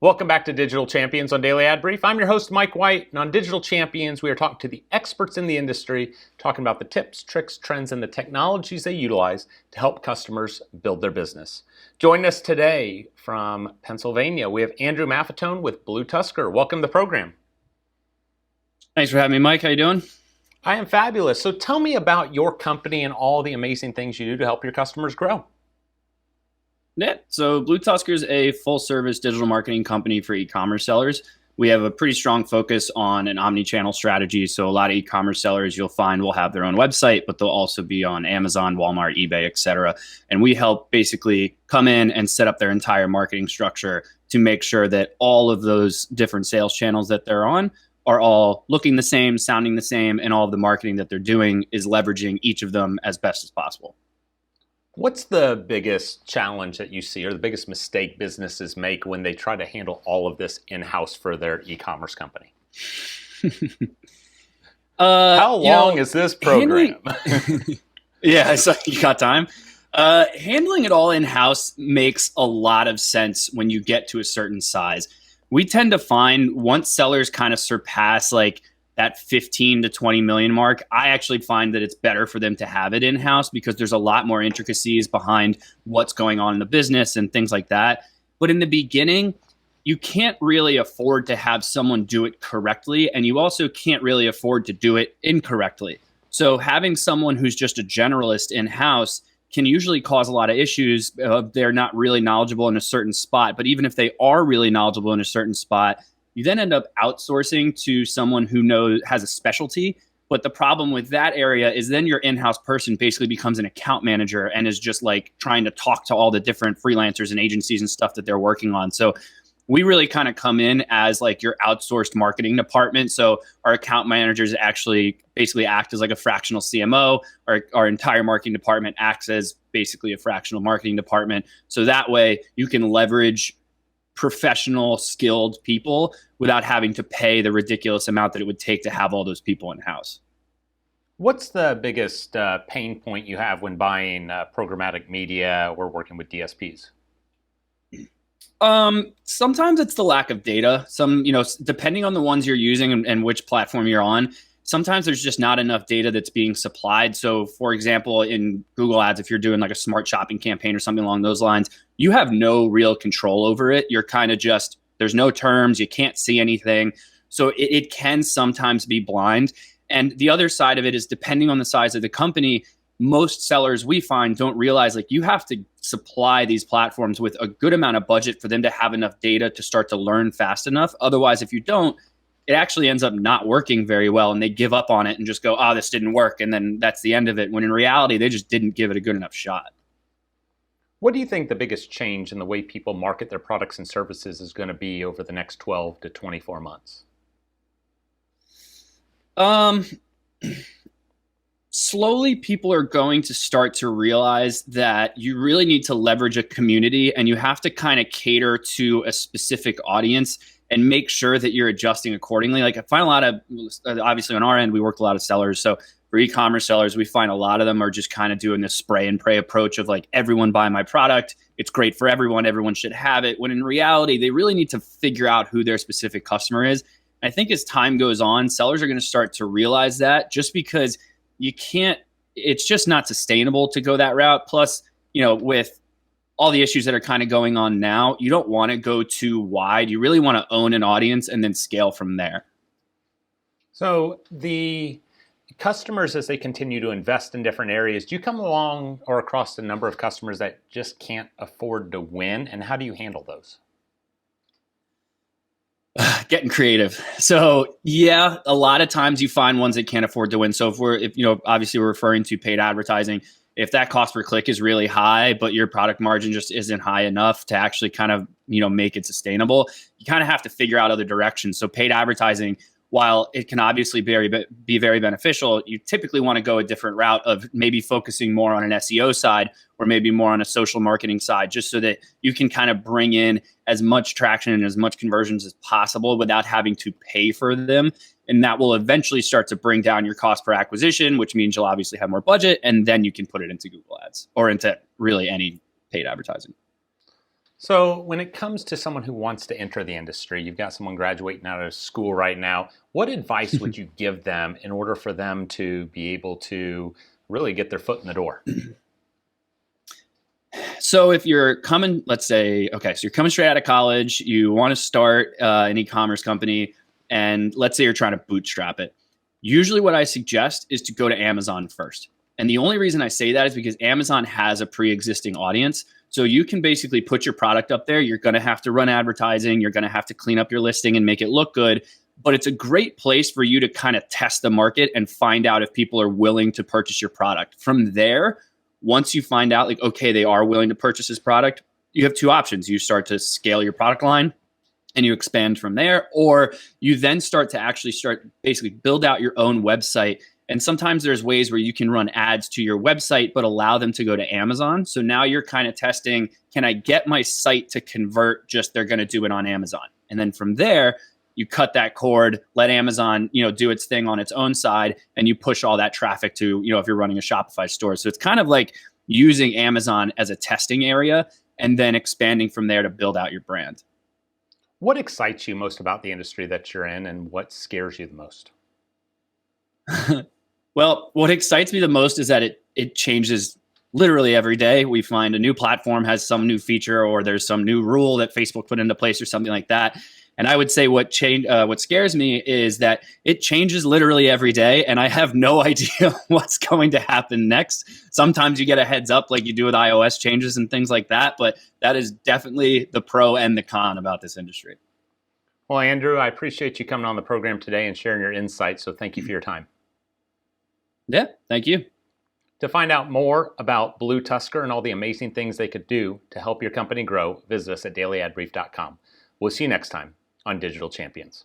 Welcome back to Digital Champions on Daily Ad Brief. I'm your host, Mike White, and on Digital Champions, we are talking to the experts in the industry, talking about the tips, tricks, trends, and the technologies they utilize to help customers build their business. Joining us today from Pennsylvania, we have Andrew Maffettone with Blue Tuskr. Welcome to the program. Thanks for having me, Mike. How you doing? I am fabulous. So tell me about your company and all the amazing things you do to help your customers grow. Yeah, so Blue Tuskr is a full-service digital marketing company for e-commerce sellers. We have a pretty strong focus on an omni-channel strategy. So a lot of e-commerce sellers you'll find will have their own website, but they'll also be on Amazon, Walmart, eBay, etc. And we help basically come in and set up their entire marketing structure to make sure that all of those different sales channels that they're on are all looking the same, sounding the same, and all of the marketing that they're doing is leveraging each of them as best as possible. What's the biggest challenge that you see or the biggest mistake businesses make when they try to handle all of this in-house for their e-commerce company? How long is this program? Yeah, so you got time. Handling it all in-house makes a lot of sense when you get to a certain size. We tend to find once sellers kind of surpass like that 15 to 20 million mark, I actually find that it's better for them to have it in-house because there's a lot more intricacies behind what's going on in the business and things like that. But in the beginning, you can't really afford to have someone do it correctly, and you also can't really afford to do it incorrectly. So having someone who's just a generalist in-house can usually cause a lot of issues. They're not really knowledgeable in a certain spot, but even if they are really knowledgeable in a certain spot, you then end up outsourcing to someone who has a specialty. But the problem with that area is then your in-house person basically becomes an account manager and is just like trying to talk to all the different freelancers and agencies and stuff that they're working on. So we really kind of come in as like your outsourced marketing department. So our account managers actually basically act as like a fractional CMO. Our entire marketing department acts as basically a fractional marketing department. So that way you can leverage professional, skilled people without having to pay the ridiculous amount that it would take to have all those people in-house. What's the biggest pain point you have when buying programmatic media or working with DSPs? Sometimes it's the lack of data. Depending on the ones you're using and which platform you're on, sometimes there's just not enough data that's being supplied. So for example, in Google Ads, if you're doing like a smart shopping campaign or something along those lines, you have no real control over it. You're kind of just, there's no terms, you can't see anything. So it can sometimes be blind. And the other side of it is depending on the size of the company, most sellers we find don't realize like you have to supply these platforms with a good amount of budget for them to have enough data to start to learn fast enough. Otherwise, if you don't, it actually ends up not working very well and they give up on it and just go, oh, this didn't work. And then that's the end of it. When in reality, they just didn't give it a good enough shot. What do you think the biggest change in the way people market their products and services is going to be over the next 12 to 24 months? Slowly, people are going to start to realize that you really need to leverage a community and you have to kind of cater to a specific audience and make sure that you're adjusting accordingly. Like I find a lot of, obviously on our end, we work with a lot of sellers. So for e-commerce sellers, we find a lot of them are just kind of doing this spray and pray approach of like, everyone buy my product. It's great for everyone. Everyone should have it. When in reality, they really need to figure out who their specific customer is. I think as time goes on, sellers are going to start to realize that just because you can't, it's just not sustainable to go that route. Plus, with all the issues that are kind of going on now, you don't want to go too wide. You really want to own an audience and then scale from there. So the customers, as they continue to invest in different areas, do you come along or across a number of customers that just can't afford to win? And how do you handle those? Getting creative. So yeah, a lot of times you find ones that can't afford to win. So obviously we're referring to paid advertising. If that cost per click is really high, but your product margin just isn't high enough to actually kind of, make it sustainable, you kind of have to figure out other directions. So paid advertising, while it can obviously be very beneficial, you typically want to go a different route of maybe focusing more on an SEO side or maybe more on a social marketing side, just so that you can kind of bring in as much traction and as much conversions as possible without having to pay for them. And that will eventually start to bring down your cost per acquisition, which means you'll obviously have more budget, and then you can put it into Google Ads or into really any paid advertising. So when it comes to someone who wants to enter the industry, you've got someone graduating out of school right now. What advice would you give them in order for them to be able to really get their foot in the door? So if you're coming, let's say, okay, so you're coming straight out of college, you want to start an e-commerce company, and let's say you're trying to bootstrap it. Usually what I suggest is to go to Amazon first. And the only reason I say that is because Amazon has a pre-existing audience. So you can basically put your product up there. You're going to have to run advertising. You're going to have to clean up your listing and make it look good. But it's a great place for you to kind of test the market and find out if people are willing to purchase your product. From there, once you find out, like, okay, they are willing to purchase this product, you have two options. You start to scale your product line and you expand from there, or you then start basically build out your own website. And sometimes there's ways where you can run ads to your website, but allow them to go to Amazon. So now you're kind of testing, can I get my site to convert? Just they're going to do it on Amazon. And then from there, you cut that cord, let Amazon, do its thing on its own side, and you push all that traffic to, if you're running a Shopify store. So it's kind of like using Amazon as a testing area and then expanding from there to build out your brand. What excites you most about the industry that you're in, and what scares you the most? Well, what excites me the most is that it changes literally every day. We find a new platform has some new feature, or there's some new rule that Facebook put into place or something like that. And I would say what scares me is that it changes literally every day, and I have no idea what's going to happen next. Sometimes you get a heads up like you do with iOS changes and things like that, but that is definitely the pro and the con about this industry. Well, Andrew, I appreciate you coming on the program today and sharing your insights, so thank you for your time. Yeah, thank you. To find out more about Blue Tuskr and all the amazing things they could do to help your company grow, visit us at dailyadbrief.com. We'll see you next time on Digital Champions.